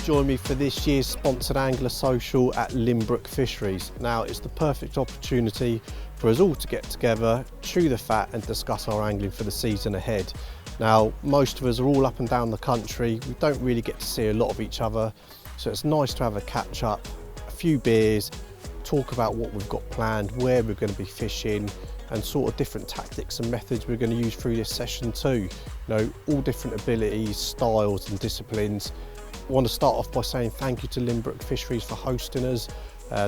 join me for this year's sponsored angler social at Lin Brook Fisheries. Now, it's the perfect opportunity for us all to get together, chew the fat and discuss our angling for the season ahead. Now, most of us are all up and down the country. We don't really get to see a lot of each other, so it's nice to have a catch up, a few beers, talk about what we've got planned, where we're going to be fishing, and sort of different tactics and methods we're going to use through this session too. You know, all different abilities, styles and disciplines. I want to start off by saying thank you to Lin Brook Fisheries for hosting us.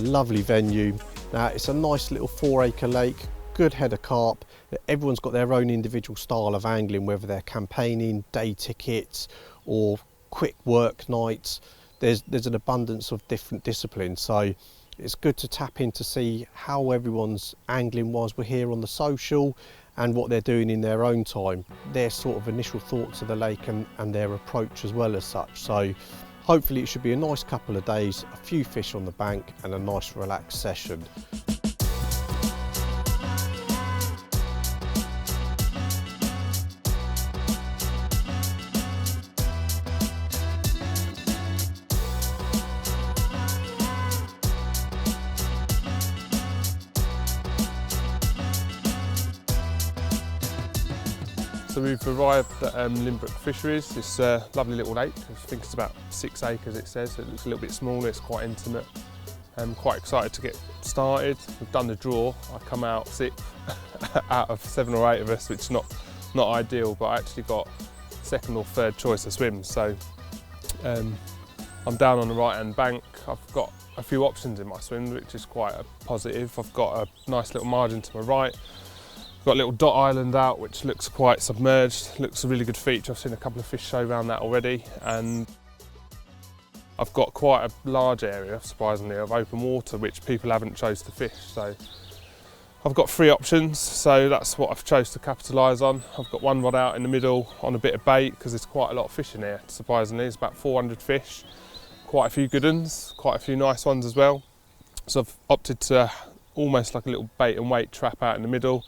Lovely venue. Now, it's a nice little 4-acre lake, good head of carp. Everyone's got their own individual style of angling, whether they're campaigning, day tickets or quick work nights. There's an abundance of different disciplines, so it's good to tap in to see how everyone's angling whilst we're here on the social and what they're doing in their own time, their sort of initial thoughts of the lake and their approach as well as such. So hopefully it should be a nice couple of days, a few fish on the bank and a nice relaxed session. So we've arrived at Lin Brook Fisheries, this lovely little lake. I think it's about 6 acres it says. It looks a little bit smaller, it's quite intimate. I'm quite excited to get started. We've done the draw. I come out 6th out of 7 or 8 of us, which is not ideal, but I actually got 2nd or 3rd choice of swims. So I'm down on the right hand bank. I've got a few options in my swim, which is quite a positive. I've got a nice little margin to my right. Got a little dot island out which looks quite submerged, looks a really good feature. I've seen a couple of fish show around that already, and I've got quite a large area, surprisingly, of open water which people haven't chose to fish. So I've got 3 options, so that's what I've chose to capitalise on. I've got one rod out in the middle on a bit of bait because there's quite a lot of fish in here, surprisingly. There's about 400 fish, quite a few good ones, quite a few nice ones as well. So I've opted to almost like a little bait and weight trap out in the middle.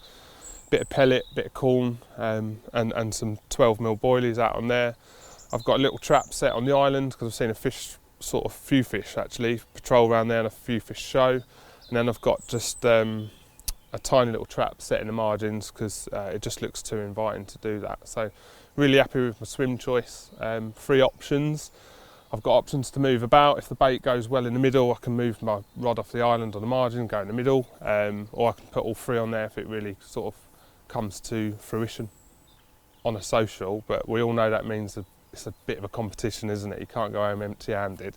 Bit of pellet, bit of corn and some 12mm boilies out on there. I've got a little trap set on the island because I've seen a few fish actually patrol around there and a few fish show. And then I've got just a tiny little trap set in the margins because it just looks too inviting to do that. So really happy with my swim choice. 3 options. I've got options to move about. If the bait goes well in the middle, I can move my rod off the island on the margin, go in the middle, or I can put all 3 on there if it really sort of comes to fruition on a social. But we all know that means it's a bit of a competition, isn't it? You can't go home empty-handed.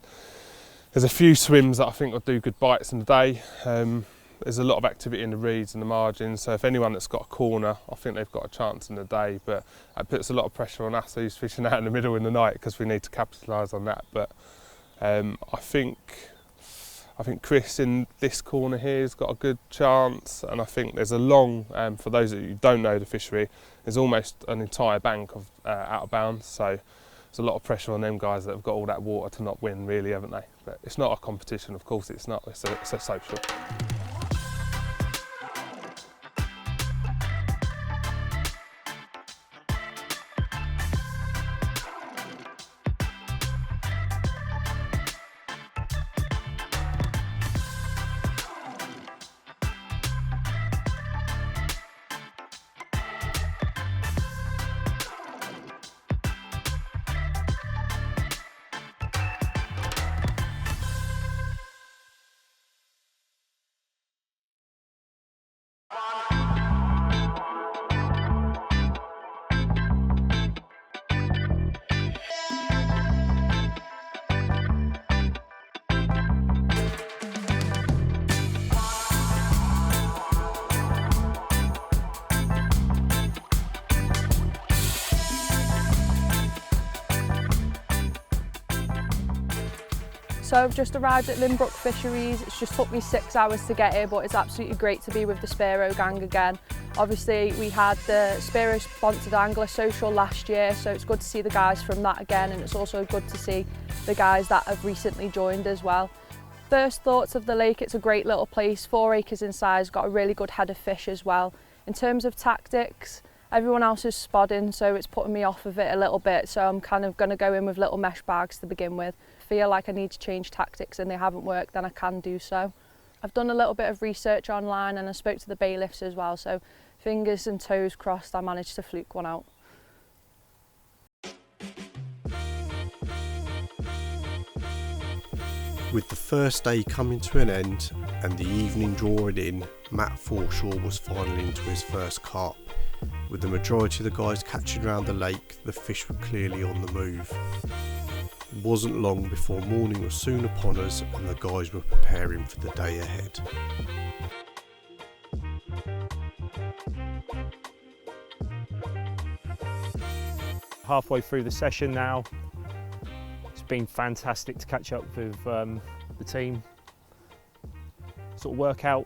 There's a few swims that I think will do good bites in the day. There's a lot of activity in the reeds and the margins, so if anyone that's got a corner, I think they've got a chance in the day, but that puts a lot of pressure on us who's fishing out in the middle in the night because we need to capitalise on that. But I think Chris in this corner here has got a good chance, and I think there's a long, for those of you who don't know the fishery, there's almost an entire bank of out of bounds, so there's a lot of pressure on them guys that have got all that water to not win really, haven't they? But it's not a competition, of course it's not, it's a social. So I've just arrived at Lin Brook Fisheries. It's just took me 6 hours to get here, but it's absolutely great to be with the Speero gang again. Obviously we had the Speero sponsored angler social last year, so it's good to see the guys from that again, and it's also good to see the guys that have recently joined as well. First thoughts of the lake, it's a great little place, 4 acres in size, got a really good head of fish as well. In terms of tactics, everyone else is spodding, so it's putting me off of it a little bit, so I'm kind of going to go in with little mesh bags to begin with. feel like I need to change tactics and they haven't worked, then I can do so. I've done a little bit of research online and I spoke to the bailiffs as well, so fingers and toes crossed I managed to fluke one out. With the first day coming to an end and the evening drawing in, Matt Forshaw was finally into his first carp. With the majority of the guys catching around the lake, the fish were clearly on the move. It wasn't long before morning was soon upon us and the guys were preparing for the day ahead. Halfway through the session now. It's been fantastic to catch up with the team, sort of work out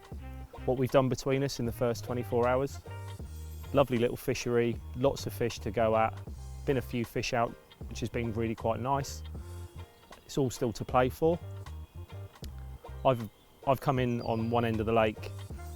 what we've done between us in the first 24 hours. Lovely little fishery, lots of fish to go at, been a few fish out which has been really quite nice. It's all still to play for. I've come in on one end of the lake,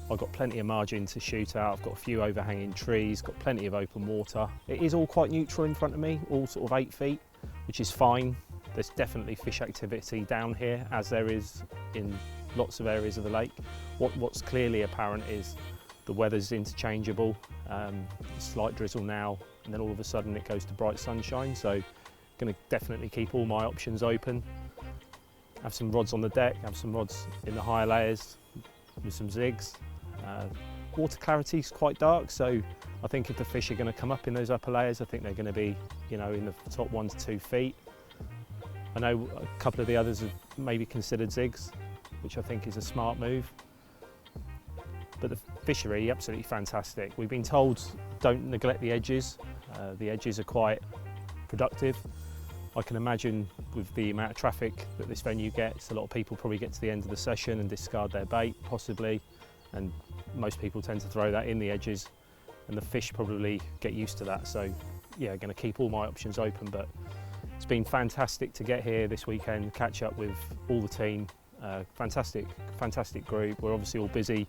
I've got plenty of margin to shoot out, I've got a few overhanging trees, got plenty of open water. It is all quite neutral in front of me, all sort of 8 feet, which is fine. There's definitely fish activity down here, as there is in lots of areas of the lake. What's clearly apparent is the weather's interchangeable, slight drizzle now, and then all of a sudden it goes to bright sunshine, so going to definitely keep all my options open. Have some rods on the deck, have some rods in the higher layers with some zigs. Water clarity is quite dark, so I think if the fish are going to come up in those upper layers, I think they're going to be, you know, in the top 1 to 2 feet. I know a couple of the others have maybe considered zigs, which I think is a smart move. But the fishery, absolutely fantastic. We've been told don't neglect the edges. The edges are quite productive. I can imagine with the amount of traffic that this venue gets, a lot of people probably get to the end of the session and discard their bait, possibly, and most people tend to throw that in the edges, and the fish probably get used to that. So yeah, going to keep all my options open, but it's been fantastic to get here this weekend, catch up with all the team. Fantastic group. We're obviously all busy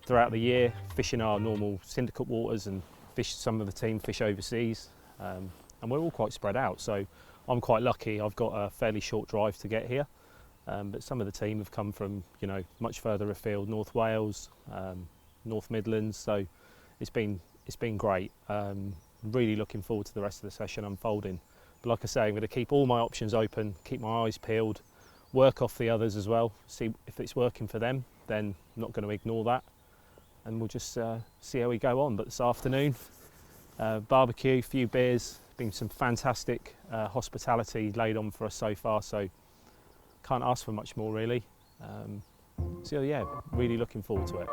throughout the year, fishing our normal syndicate waters, and some of the team fish overseas, and we're all quite spread out, so I'm quite lucky. I've got a fairly short drive to get here, but some of the team have come from, you know, much further afield, North Wales, North Midlands, so it's been great. Really looking forward to the rest of the session unfolding. But like I say, I'm going to keep all my options open, keep my eyes peeled, work off the others as well, see if it's working for them, then I'm not going to ignore that, and we'll just see how we go on. But this afternoon, barbecue, few beers, been some fantastic hospitality laid on for us so far, so can't ask for much more really. So yeah, really looking forward to it.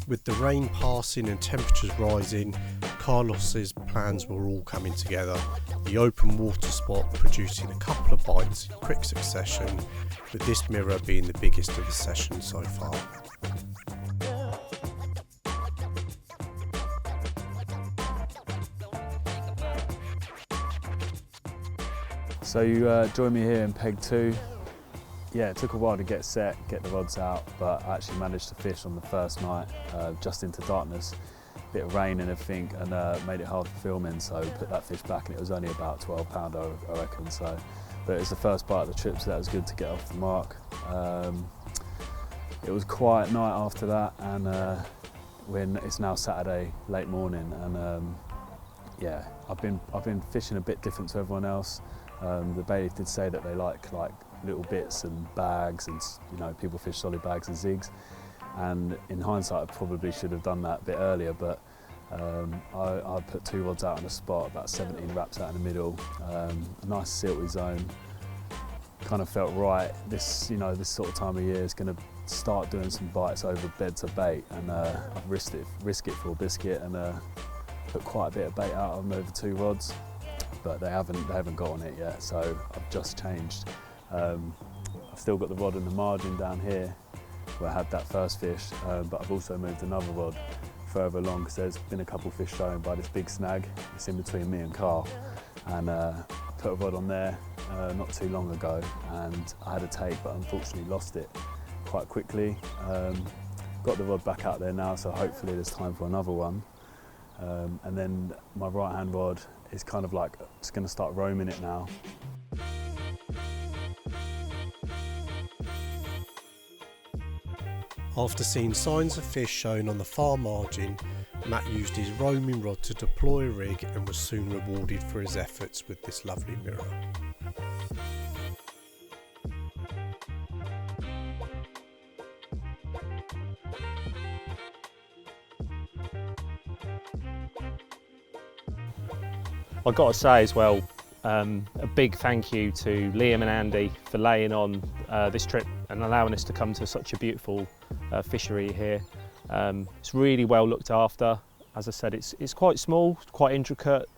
With the rain passing and temperatures rising, Carlos's plans were all coming together. The open water spot producing a couple of bites in quick succession, with this mirror being the biggest of the session so far. So you joined me here in peg 2. Yeah, it took a while to get set, get the rods out, but I actually managed to fish on the first night, just into darkness, bit of rain and everything, and made it hard for filming, so put that fish back and it was only about 12 pound, I reckon. So, but it was the first bite of the trip, so that was good to get off the mark. It was a quiet night after that, and it's now Saturday, late morning, and yeah, I've been fishing a bit different to everyone else. The bailiff did say that they like little bits and bags, and you know, people fish solid bags and zigs, and in hindsight I probably should have done that a bit earlier, but I put 2 rods out on a spot, about 17 wraps out in the middle, a nice silty zone. Kind of felt right. This sort of time of year is going to start doing some bites over beds of bait, and I've risk it for a biscuit, and put quite a bit of bait out on over 2 rods, but they haven't got on it yet, so I've just changed. I've still got the rod and the margin down here where I had that first fish, but I've also moved another rod further along because there's been a couple of fish thrown by this big snag. It's in between me and Carl, and put a rod on there not too long ago, and I had a take, but unfortunately lost it quite quickly. Got the rod back out there now, so hopefully there's time for another one. And then my right hand rod is kind of like, it's going to start roaming it now. After seeing signs of fish shown on the far margin, Matt used his roaming rod to deploy a rig and was soon rewarded for his efforts with this lovely mirror. I've got to say as well, a big thank you to Liam and Andy for laying on this trip and allowing us to come to such a beautiful fishery here. It's really well looked after. As I said, it's quite small, quite intricate.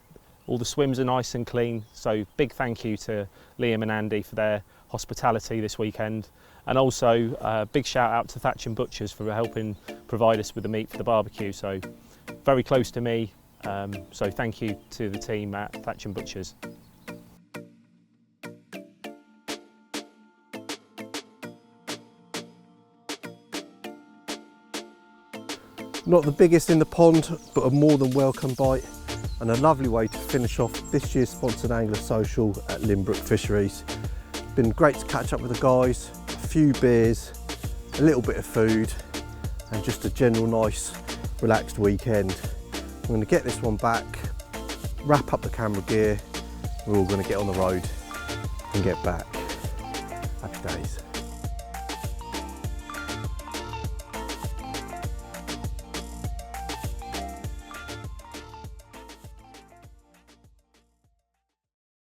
All the swims are nice and clean. So big thank you to Liam and Andy for their hospitality this weekend. And also big shout out to Thatch and Butchers for helping provide us with the meat for the barbecue. So very close to me. So thank you to the team at Thatch and Butchers. Not the biggest in the pond, but a more than welcome bite and a lovely way to finish off this year's sponsored Angler Social at Lin Brook Fisheries. Been great to catch up with the guys, a few beers, a little bit of food and just a general nice relaxed weekend. I'm going to get this one back, wrap up the camera gear, we're all going to get on the road and get back. Happy days.